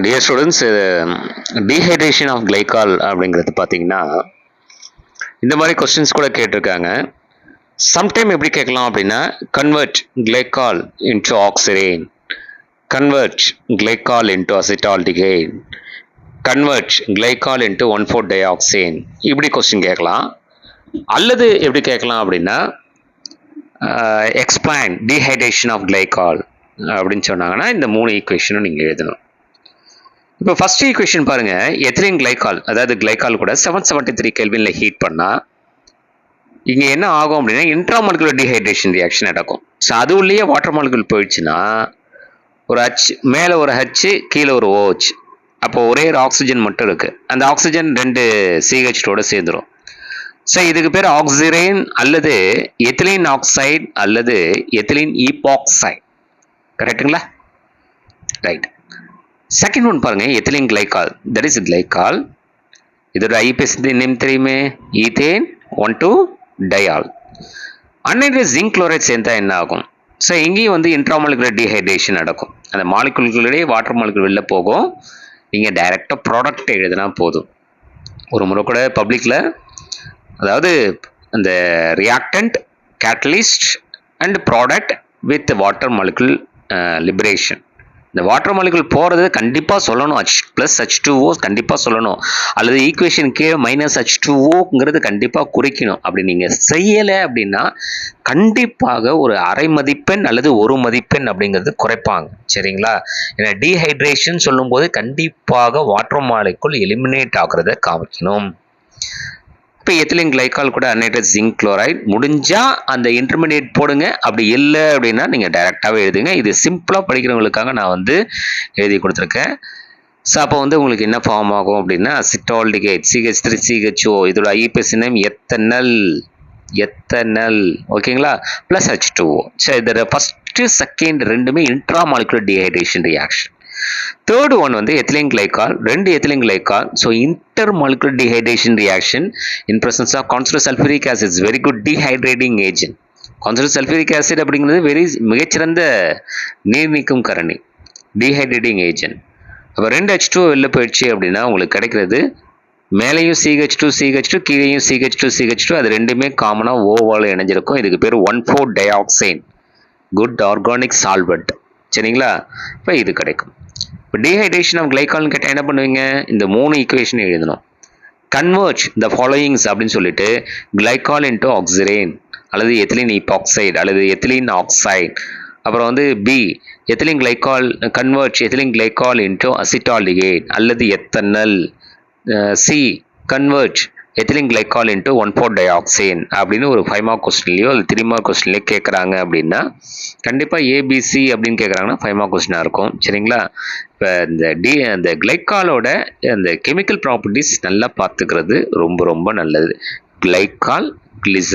Dear students, dehydration of glycol அப்படிங்கிறது பார்த்தீங்கன்னா இந்த மாதிரி கொஸ்டின்ஸ் கூட கேட்டிருக்காங்க. சம்டைம் எப்படி கேட்கலாம் அப்படின்னா, convert glycol into oxetane, convert glycol into acetaldehyde, convert glycol into 1,4-டயோக்சேன், இப்படி கொஸ்டின் கேட்கலாம். அல்லது எப்படி கேட்கலாம் அப்படின்னா, எக்ஸ்பிளைன் டீஹைட்ரேஷன் ஆஃப் கிளைகால் அப்படின்னு சொன்னாங்கன்னா இந்த 3 ஈக்குவேஷனும் நீங்கள் எழுதணும். இப்போ ஃபர்ஸ்ட் ஈக்குவேஷன் பாருங்க, எத்திலீன் கிளைகால், அதாவது கிளைகால் கூட 773 கெல்வின்ல ஹீட் பண்ணா இங்க என்ன ஆகும் அப்படின்னா இன்ட்ராமாலிகுலர் டீஹைட்ரேஷன் ரியாக்ஷன் நடக்கும். ஸோ அது உள்ளேயே வாட்டர் மாலிகுல் போயிடுச்சுன்னா ஒரு ஹச் மேலே ஒரு ஹச் கீழே ஒரு ஓஹெச், அப்போ ஒரே ஒரு ஆக்சிஜன் மட்டும் இருக்கு. அந்த ஆக்சிஜன் 2 CH2ஓட சேர்ந்துடும். ஸோ இதுக்கு பேர் ஆக்சிரேன் அல்லது எத்திலீன் ஆக்சைடு அல்லது எத்திலீன் ஈபாக்சைடு. கரெக்டுங்களா? ரைட். செகண்ட் ஒன் பாருங்க, ethylene glycol, that is glycol. இதோட ஐபிஎஸ் நேம் தெரியுமே, ஈத்தேன் 1,2-டயால். அன்னைக்கு ஜிங்க் குளோரைட் சேர்ந்தா என்ன ஆகும்? ஸோ இங்கேயும் வந்து இன்ட்ராமாலிகுலர் டீஹைட்ரேஷன் நடக்கும். அந்த மாலிகுல்களிடையே வாட்டர் மாலிகுல் வெளில போகும். நீங்கள் டைரெக்டாக ப்ராடக்ட் எழுதினா போதும். ஒரு முறை கூட பப்ளிக்கில், அதாவது அந்த reactant, catalyst and product with water molecule liberation, இந்த வாட்டர் மாலிகுல் போகிறது கண்டிப்பாக சொல்லணும். H+H2O கண்டிப்பாக சொல்லணும். அல்லது ஈக்குவேஷன் கீழே -H2Oங்கிறது கண்டிப்பாக குறிக்கணும். அப்படி நீங்கள் செய்யலை அப்படின்னா கண்டிப்பாக ஒரு அரை மதிப்பெண் அல்லது 1 மதிப்பெண் அப்படிங்கிறது குறைப்பாங்க. சரிங்களா? ஏன்னா டீஹைட்ரேஷன் சொல்லும்போது கண்டிப்பாக வாட்டர் மாலிகுல் எலிமினேட் ஆகிறத காமிக்கணும். இப்போ எத்திலீன் கிளைகால் கூட அன்ஹைட்ரேட்டட் ஜிங்க் குளோரைட், முடிஞ்சா அந்த இன்டர்மீடியேட் போடுங்க. அப்படி இல்லை அப்படின்னா நீங்கள் டைரெக்டாகவே எழுதுங்க. இது சிம்பிளாக படிக்கிறவங்களுக்காக நான் வந்து எழுதி கொடுத்துருக்கேன். ஸோ அப்போ வந்து உங்களுக்கு என்ன ஃபார்ம் ஆகும் அப்படின்னா அசிட்டால்டிகைட் CH3CHO, இதோட ஐபிஎஸ் நேம் எத்தனல், ஓகேங்களா, ப்ளஸ் H2O. ஸோ இதோட ஃபஸ்ட்டு செகண்ட் ரெண்டுமே intramolecular dehydration reaction. Third one வந்து ethylene glycol, 2 ethylene glycol. So intermolecular dehydration reaction in presence of concentrated sulphuric acid, very good dehydrating agent. Concentrated sulphuric acid அப்படிங்கிறது மிகச்சிறந்த நீர் நீக்கும் கரணி, dehydrating agent. அப்போ 2 H2O வெளில போயிடுச்சு அப்படின்னா உங்களுக்கு கிடைக்கிறது மேலேயும் CH2 கீழேயும் CH2 அது ரெண்டுமே காமனாக ஓவால் இணைஞ்சிருக்கும். இதுக்கு பேர் 1,4-டயோக்சேன், குட் ஆர்கானிக் சால்வெண்ட். சரிங்களா? இப்போ இது கிடைக்கும். இப்போ டீஹைட்ரேஷன் ஆஃப் கிளைகால்னு கேட்டால் என்ன பண்ணுவீங்க? இந்த 3 ஈக்குவேஷன் எழுதணும். கன்வெர்ட் த ஃபாலோயிங்ஸ் அப்படின்னு சொல்லிட்டு கிளைகால் இன்டு ஆக்சிரேன் அல்லது எத்திலீன் ஈபாக்சைடு அல்லது எத்திலீன் ஆக்சைடு. அப்புறம் வந்து B, ethylene glycol convert ethylene glycol into acetaldehyde அல்லது ethanal. C, convert ethylene glycol into 1,4-டயோக்சேன் அப்படின்னு ஒரு 5 மார்க் கொஸ்டின்லையோ அல்லது 3 மார்க் கொஸ்டின்லையோ கேட்குறாங்க அப்படின்னா கண்டிப்பாக ஏபிசி அப்படின்னு கேட்குறாங்கன்னா 5 மார்க் கொஸ்டினாக இருக்கும். சரிங்களா? இப்போ இந்த கிளைகாலோட அந்த கெமிக்கல் ப்ராப்பர்ட்டிஸ் நல்லா பார்த்துக்கிறது ரொம்ப ரொம்ப நல்லது. கிளைகால், கிளிசர்